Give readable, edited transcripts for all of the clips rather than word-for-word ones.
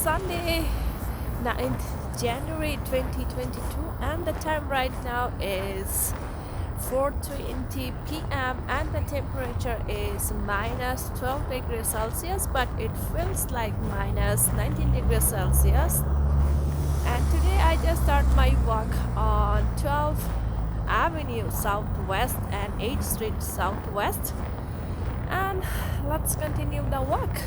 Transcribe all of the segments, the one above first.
Sunday, 9th January 2022, and the time right now is 4:20 p.m. and the temperature is minus 12 degrees Celsius, but it feels like minus 19 degrees Celsius. And today I just start my walk on 12th Avenue Southwest and 8th Street Southwest, and let's continue the walk.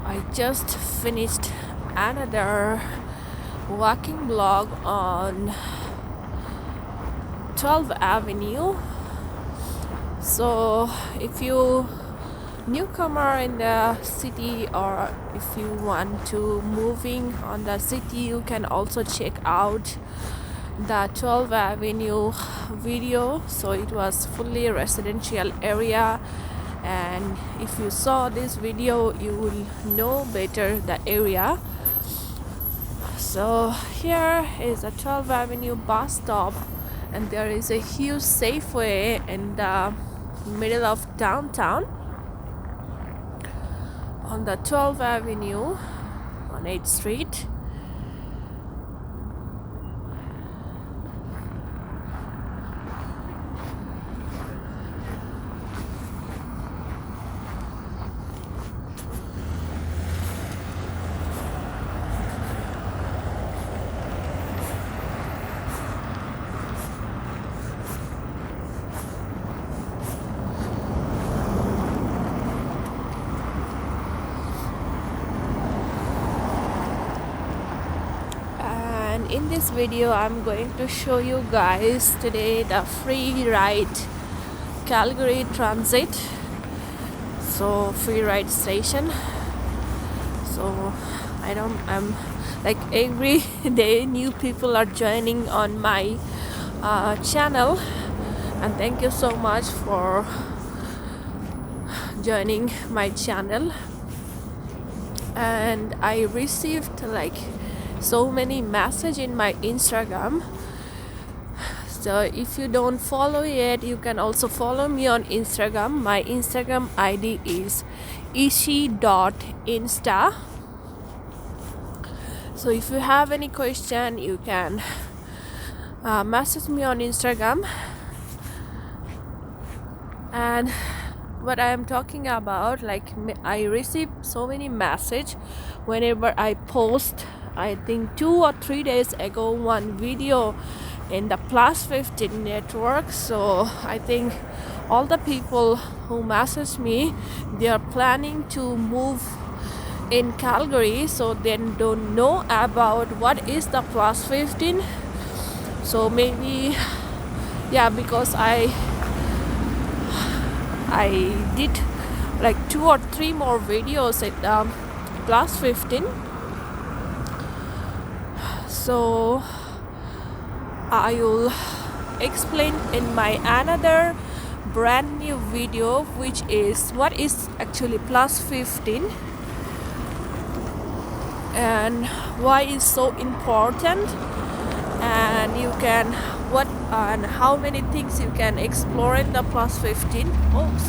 I just finished another walking blog on 12th Avenue. So if you newcomer in the city, or if you want to moving on the city, you can also check out the 12th Avenue video. So it was fully residential area, and if you saw this video you will know better the area. So here is a 12th Avenue bus stop, and there is a huge Safeway in the middle of downtown on the 12th Avenue on 8th Street. In this video I'm going to show you guys today the free ride Calgary Transit, so free ride station. So I'm like every day new people are joining on my channel, and thank you so much for joining my channel. And I received like so many message in my Instagram. So if you don't follow yet, you can also follow me on Instagram. My Instagram ID is ishi.insta. So if you have any question, you can message me on Instagram. And what I am talking about, like I receive so many message whenever I post, I think 2 or 3 days ago, one video in the Plus 15 network. So I think all the people who message me, they are planning to move in Calgary, so they don't know about what is the Plus 15. So maybe, yeah, because I did like 2 or 3 more videos at Plus 15. So I will explain in my another brand new video, which is what is actually Plus 15 and why it's so important, and you can what and how many things you can explore in the Plus 15. Oops.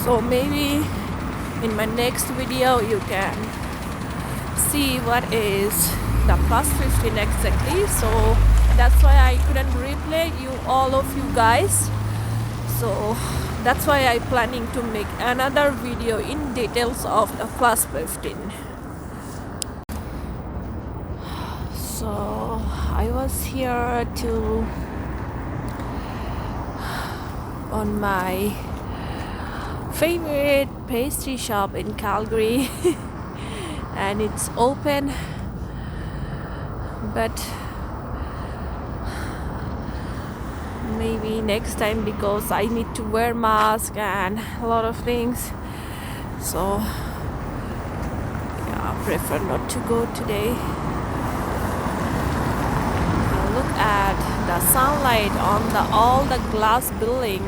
So maybe in my next video you can see what is the Plus 15 exactly. So that's why I couldn't replay you all of you guys. So that's why I planning to make another video in details of the Plus 15. So I was here on my favorite pastry shop in Calgary and it's open, but maybe next time, because I need to wear mask and a lot of things, so Yeah, I prefer not to go today. Look at the sunlight on all the glass building.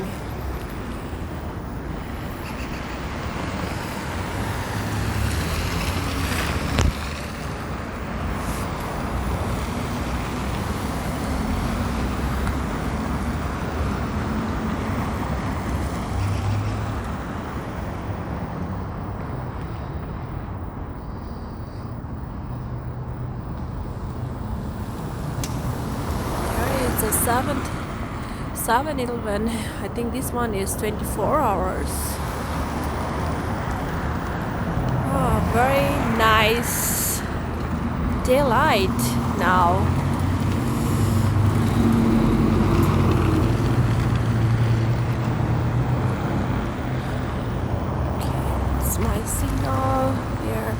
It's a 7-Eleven. I think this one is 24 hours. Oh, very nice daylight now. Okay, it's my signal here.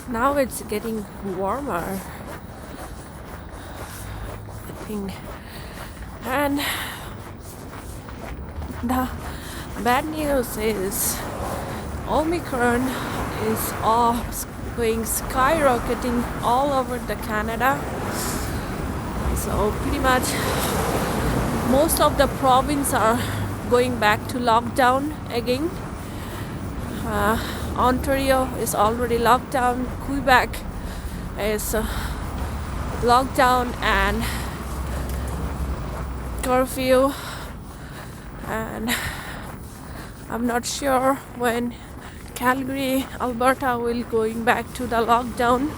Now it's getting warmer, I think. And the bad news is Omicron is all going skyrocketing all over the Canada. So pretty much most of the provinces are going back to lockdown again. Ontario is already locked down. Quebec is locked down and curfew. And I'm not sure when Calgary, Alberta will going back to the lockdown.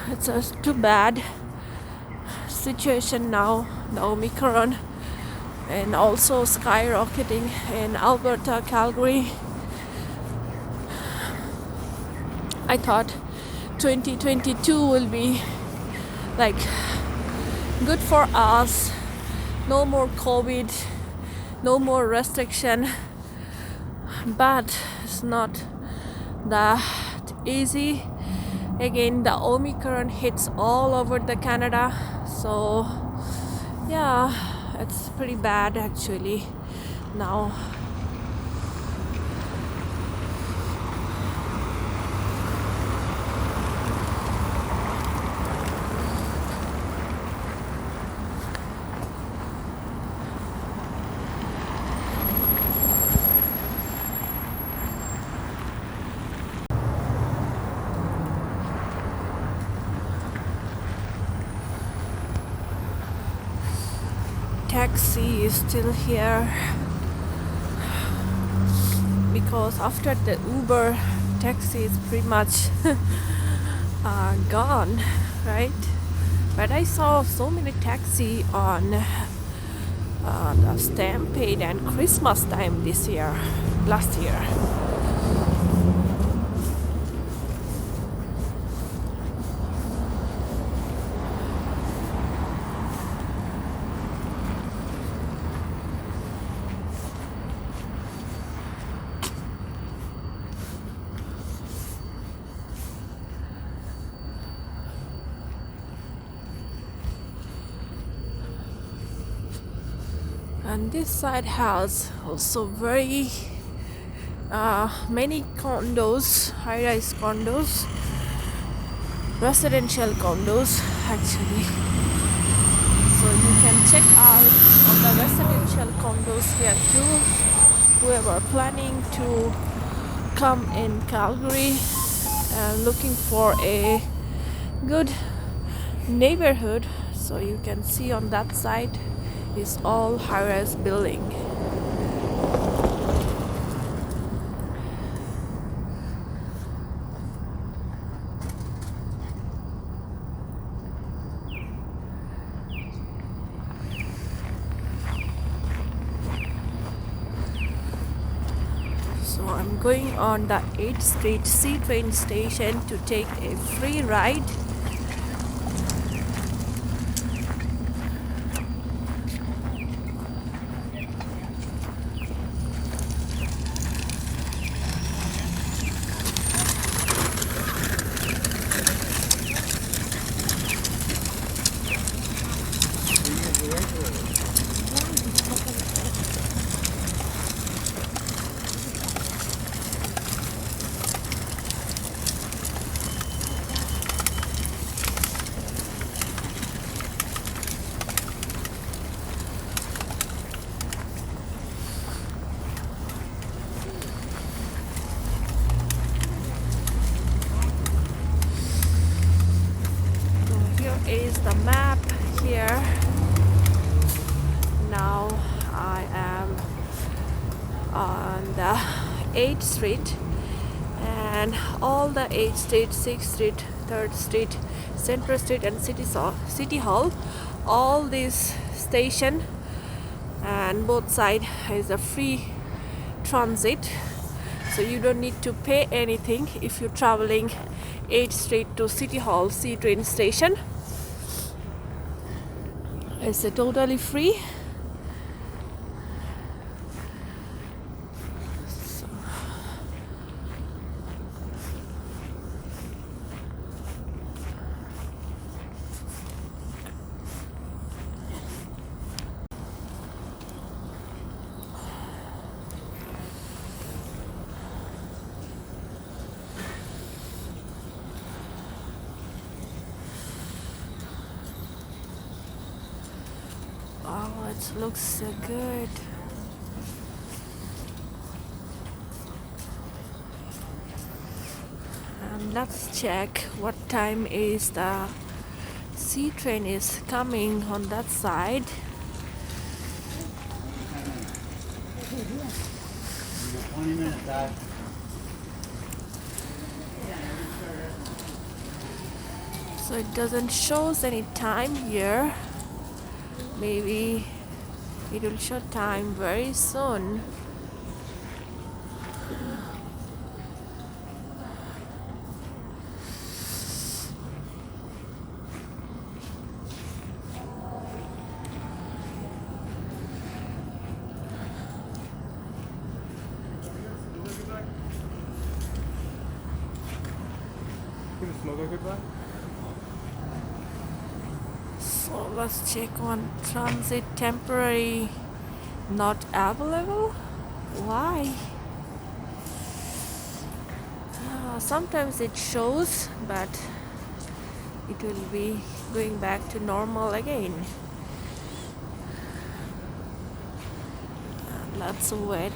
It's a too bad situation now, the Omicron, and also skyrocketing in Alberta, Calgary. I thought 2022 will be like good for us. No more COVID, no more restriction, but it's not that easy. Again, the Omicron hits all over the Canada, so yeah, it's pretty bad actually now. Taxi is still here because after the Uber, taxi is pretty much gone, right? But I saw so many taxi on the Stampede and Christmas time last year. And this side has also very many condos, high-rise condos, residential condos actually. So you can check out on the residential condos here too. Whoever planning to come in Calgary and looking for a good neighborhood, so you can see on that side is all high-rise building. So I'm going on the 8th Street C train station to take a free ride. Is the map here. Now I am on the 8th Street, and all the 8th Street, 6th Street, 3rd Street, Central Street and City Hall, all this station and both side is a free transit, so you don't need to pay anything if you're traveling 8th Street to City Hall C train station. It's totally free. Oh, it looks so good. And let's check what time is the C train is coming on that side. So it doesn't show any time here. Maybe it will show time very soon. So let's check on transit temporary not available. Why? Sometimes it shows, but it will be going back to normal again. Let's wait.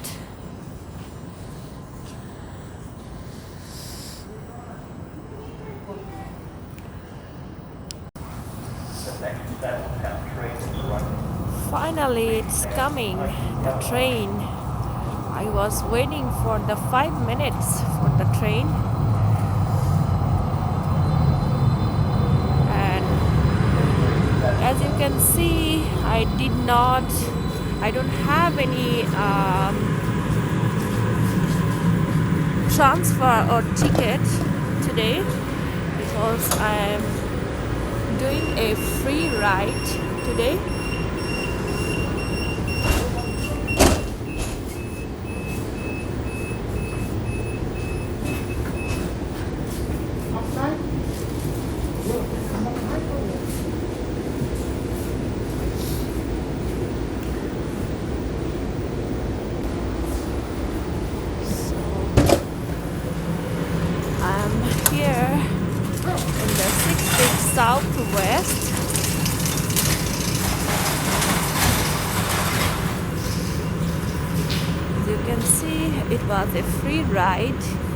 Finally, it's coming, the train. I was waiting for the 5 minutes for the train. And as you can see, I don't have any transfer or ticket today because I'm doing a free ride today. southwest. As you can see, it was a free ride.